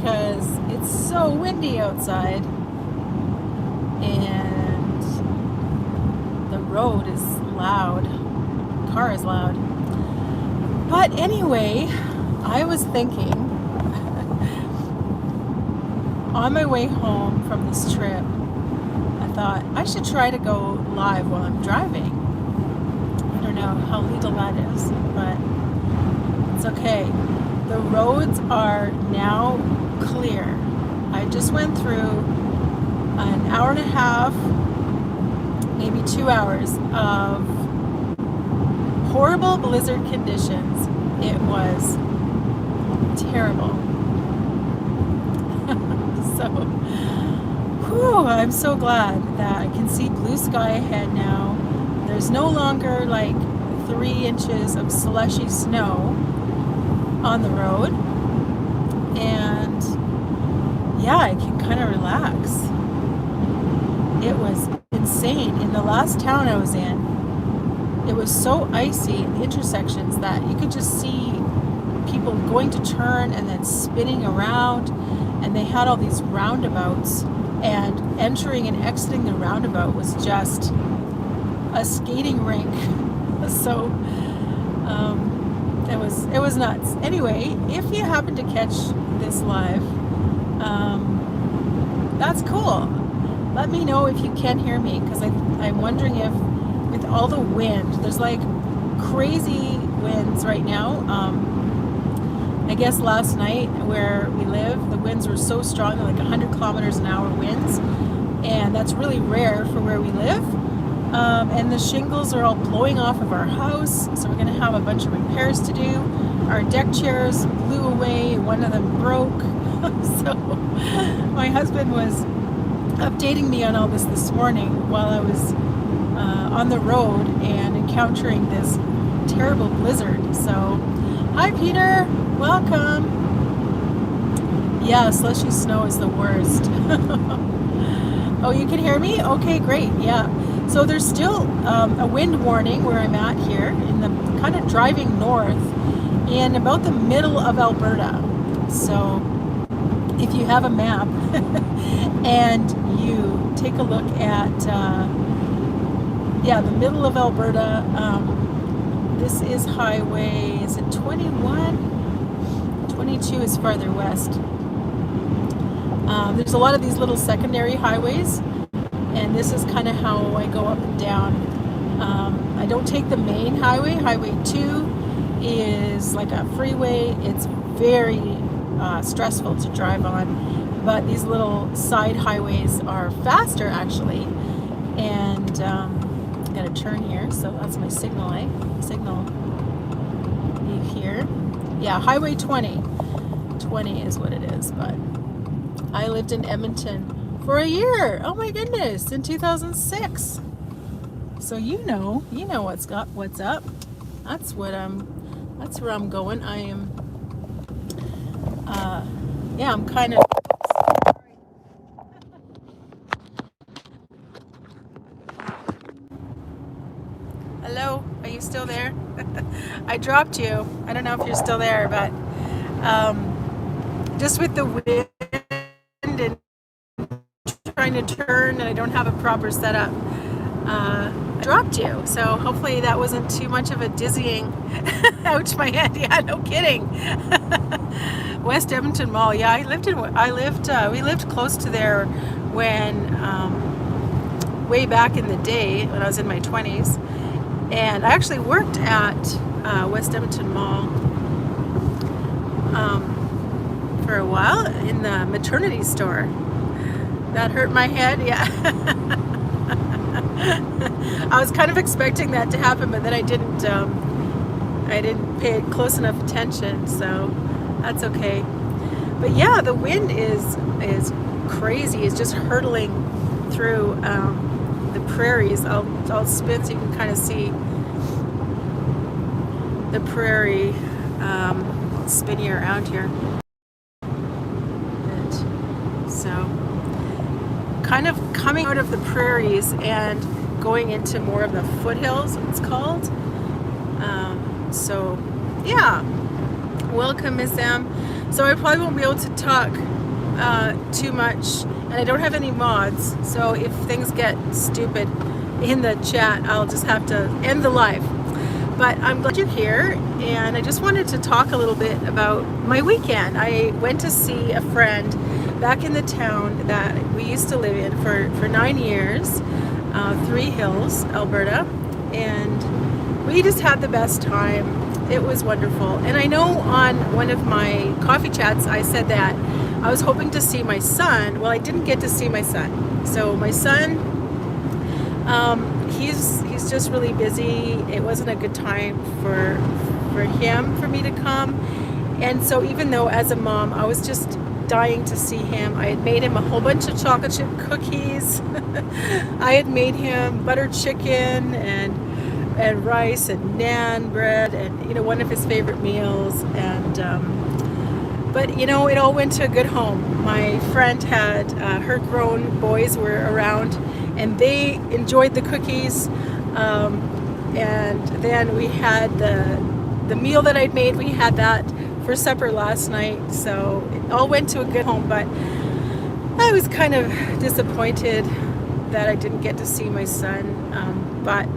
because it's so windy outside and the road is loud. The car is loud. But anyway, I was thinking on my way home from this trip, I thought I should try to go live while I'm driving. I don't know how legal that is, but it's okay. The roads are now clear. I just went through an hour and a half, maybe 2 hours of horrible blizzard conditions. It was terrible. So, I'm so glad that I can see blue sky ahead now. There's no longer like 3 inches of slushy snow on the road. And yeah, I can kind of relax. It was insane. In the last town I was in, it was so icy in the intersections that you could just see people going to turn and then spinning around, and they had all these roundabouts, and entering and exiting the roundabout was just a skating rink. So it was nuts. Anyway, if you happen to catch this live, that's cool. Let me know if you can hear me, because I'm wondering if with all the wind, there's like crazy winds right now. I guess last night where we live, the winds were so strong, like 100 kilometers an hour winds, and that's really rare for where we live. And the shingles are all blowing off of our house, so we're going to have a bunch of repairs to do. Our deck chairs blew away, one of them broke. So my husband was updating me on all this morning while I was on the road and encountering this terrible blizzard. So hi Peter, welcome. Yeah, slushy snow is the worst. Oh, you can hear me? Okay, great. Yeah. So there's still a wind warning where I'm at here, in the kind of driving north in about the middle of Alberta. So if you have a map and you take a look at the middle of Alberta, this is highway, is it 21? 22 is farther west. There's a lot of these little secondary highways, and this is kind of how I go up and down. I don't take the main highway. Highway 2 is like a freeway. It's very stressful to drive on, but these little side highways are faster actually. And I'm gonna turn here, so that's my signal light. Signal you hear? Yeah, Highway 20. 20 is what it is, but I lived in Edmonton for a year. Oh my goodness, in 2006. So you know what's up. That's where I'm going. I am I'm kind of Hello, are you still there? I dropped you. I don't know if you're still there, but just with the wind and trying to turn, and I don't have a proper setup, I dropped you. So hopefully that wasn't too much of a dizzying. Ouch, my head. Yeah, no kidding. West Edmonton Mall. Yeah, we lived close to there when way back in the day when I was in my 20s. And I actually worked at West Edmonton Mall for a while in the maternity store. That hurt my head, yeah. I was kind of expecting that to happen, but then I didn't pay close enough attention, so that's okay. But yeah, the wind is crazy. It's just hurtling through the prairies. I'll spin so you can kind of see the prairie. Spin you around here. So kind of coming out of the prairies and going into more of the foothills, it's called. So yeah, welcome Miss M. So I probably won't be able to talk too much, and I don't have any mods, so if things get stupid in the chat, I'll just have to end the live. But I'm glad you're here, and I just wanted to talk a little bit about my weekend. I went to see a friend back in the town that we used to live in for 9 years, Three Hills, Alberta, and we just had the best time. It was wonderful. And I know on one of my coffee chats I said that I was hoping to see my son. Well, I didn't get to see my son. So my son, he's just really busy. It wasn't a good time for me to come. And so even though as a mom I was just dying to see him, I had made him a whole bunch of chocolate chip cookies. I had made him buttered chicken and rice and naan bread, and one of his favorite meals. And but it all went to a good home. My friend had her grown boys were around, and they enjoyed the cookies. And then we had the meal that I'd made. We had that for supper last night, so it all went to a good home. But I was kind of disappointed that I didn't get to see my son. But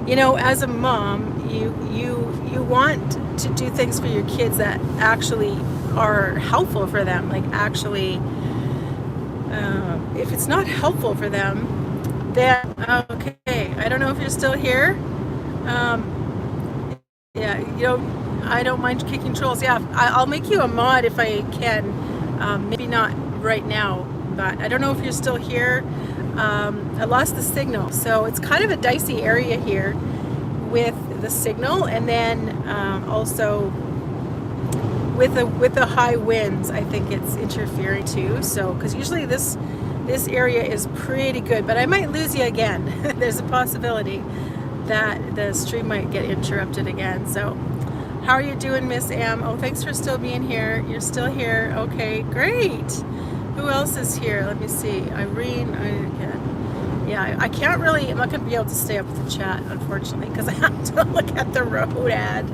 as a mom, you want to do things for your kids that actually are helpful for them. Like actually, if it's not helpful for them, then okay. I don't know if you're still here. Yeah, I don't mind kicking trolls. Yeah, I'll make you a mod if I can. Maybe not right now, but I don't know if you're still here. I lost the signal, so it's kind of a dicey area here with the signal, and then also with the high winds, I think it's interfering too. So because usually this area is pretty good, but I might lose you again. There's a possibility that the stream might get interrupted again. So how are you doing, Miss Am? Oh, thanks for still being here. You're still here. Okay, great. Who else is here? Let me see. Irene. I can't really, I'm not going to be able to stay up with the chat, unfortunately, because I have to look at the road ad.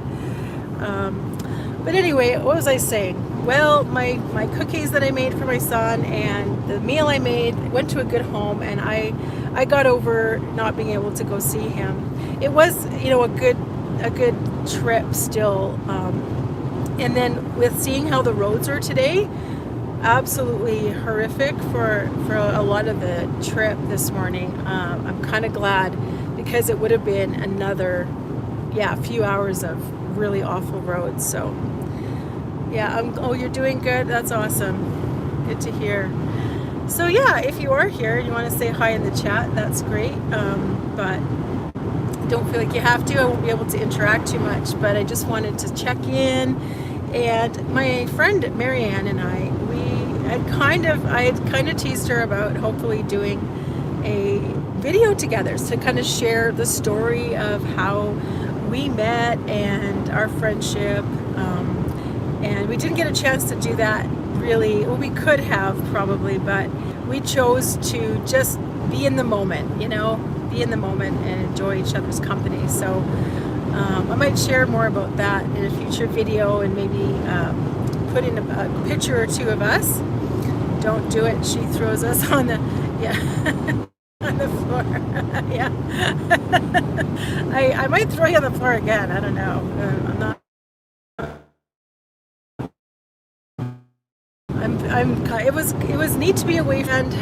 But anyway, what was I saying? Well, my cookies that I made for my son and the meal I made went to a good home, and I got over not being able to go see him. It was, a good trip still. And then with seeing how the roads are today, absolutely horrific for a lot of the trip this morning. I'm kind of glad, because it would have been another few hours of really awful roads. So oh, you're doing good. That's awesome. Good to hear. So if you are here, you want to say hi in the chat, that's great. But don't feel like you have to. I won't be able to interact too much, but I just wanted to check in. And my friend Marianne and I had kind of teased her about hopefully doing a video together to kind of share the story of how we met and our friendship. And we didn't get a chance to do that really. Well, we could have probably, but we chose to just be in the moment, be in the moment and enjoy each other's company. So I might share more about that in a future video, and maybe put in a picture or two of us. Don't do it. She throws us on the on the floor. I might throw you on the floor again. I don't know. I'm not. It was neat to be away, and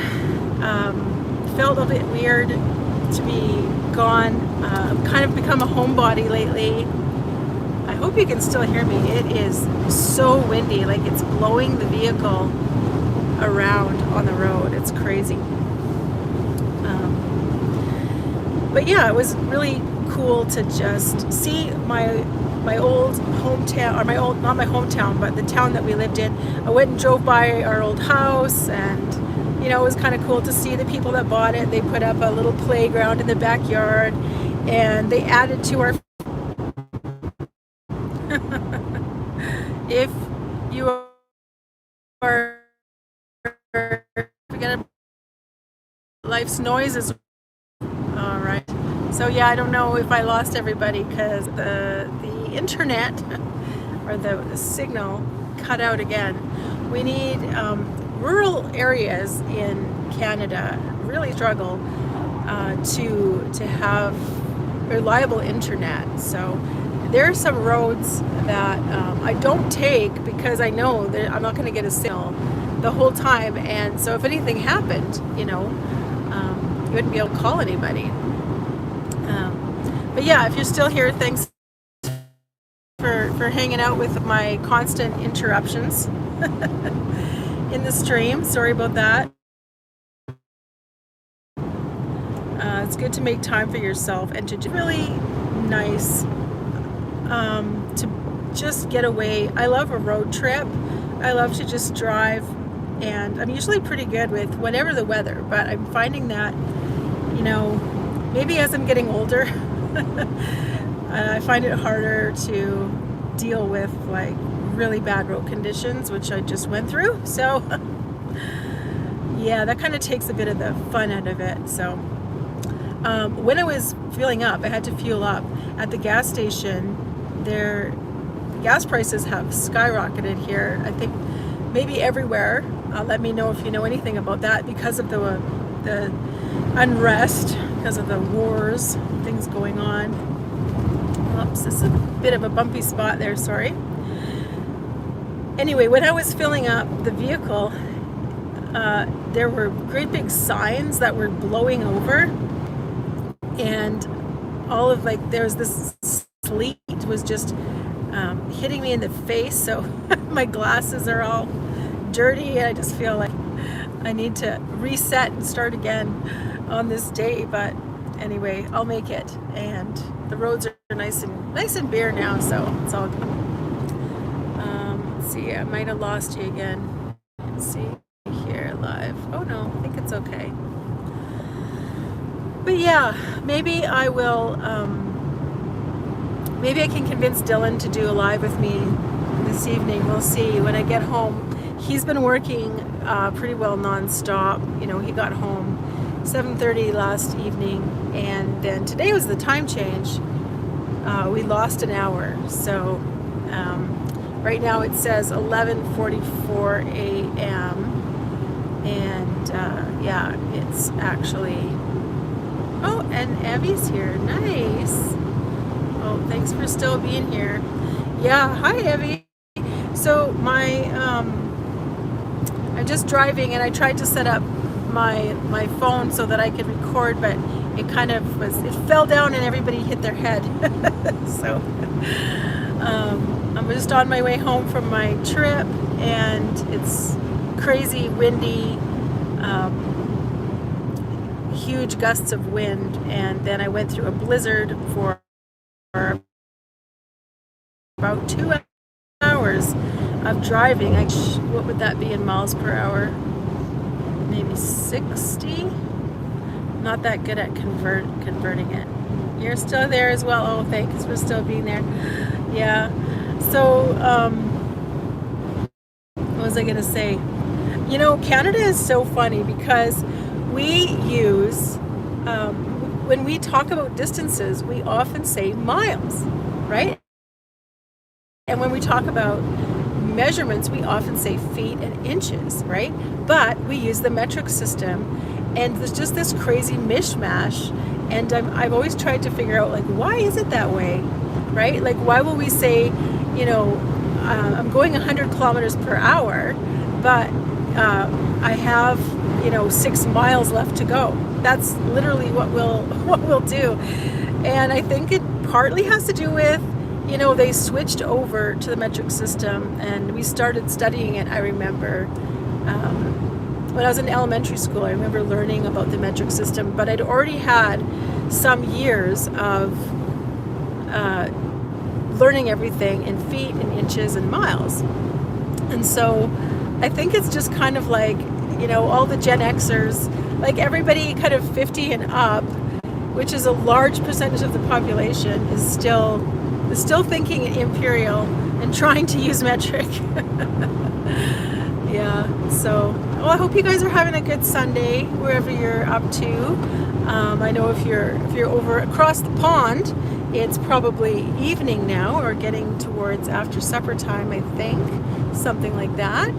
felt a bit weird to be gone. I've kind of become a homebody lately. I hope you can still hear me. It is so windy, like it's blowing the vehicle around on the road. It's crazy. But it was really cool to just see my old hometown, or not my hometown, but the town that we lived in. I went and drove by our old house, and it was kind of cool to see the people that bought it. They put up a little playground in the backyard, and they added to our if you are forget life's noises. All right. So I don't know if I lost everybody, because the internet or the signal cut out again. We need rural areas in Canada really struggle to have reliable internet. So there are some roads that I don't take because I know that I'm not going to get a signal the whole time, and so if anything happened, you wouldn't be able to call anybody. But yeah, if you're still here, thanks for hanging out with my constant interruptions in the stream. Sorry about that. It's good to make time for yourself and to really nice to just get away. I love a road trip. I love to just drive, and I'm usually pretty good with whatever the weather, but I'm finding that, maybe as I'm getting older, I find it harder to deal with like really bad road conditions, which I just went through. So yeah, that kind of takes a bit of the fun out of it. So when I was fueling up, I had to fuel up at the gas station. The gas prices have skyrocketed here. I think maybe everywhere. Let me know if you know anything about that, because of the unrest, because of the wars, things going on. Oops, this is a bit of a bumpy spot there, sorry. Anyway, when I was filling up the vehicle, there were great big signs that were blowing over, and all of there's this sleet was just hitting me in the face, so my glasses are all dirty. I just feel like I need to reset and start again on this day, but anyway, I'll make it, and the roads are nice and bare now, so it's all good. Let's see, I might have lost you again. Let's see here live. Oh no, I think it's okay. But yeah, maybe I will, maybe I can convince Dylan to do a live with me this evening. We'll see when I get home. He's been working pretty well non-stop. He got home 7:30 last evening, and then today was the time change. We lost an hour, so right now it says 11:44 a.m. and yeah, it's actually, oh, and Abby's here. Nice. Oh, thanks for still being here. Yeah, hi Abby. So I'm just driving, and I tried to set up my phone so that I could record, but it fell down and everybody hit their head. So I'm just on my way home from my trip, and it's crazy windy, huge gusts of wind, and then I went through a blizzard for about 2 hours of driving. What would that be in miles per hour? Maybe 60? Not that good at converting it. You're still there as well. Oh, thanks for still being there. Yeah. So, what was I going to say? Canada is so funny because we use, when we talk about distances, we often say miles, right? And when we talk about measurements, we often say feet and inches, right? But we use the metric system, and there's just this crazy mishmash, and I've always tried to figure out, why is it that way, right? Why will we say, I'm going 100 kilometers per hour, but I have, 6 miles left to go. That's literally what we'll do. And I think it partly has to do with, they switched over to the metric system, and we started studying it. I remember when I was in elementary school, I remember learning about the metric system, but I'd already had some years of learning everything in feet and inches and miles. And so I think it's just kind of all the Gen Xers, everybody kind of 50 and up, which is a large percentage of the population, is still thinking imperial and trying to use metric. Yeah, so, well, I hope you guys are having a good Sunday wherever you're up to. I know if you're over across the pond, it's probably evening now, or getting towards after supper time, I think, something like that.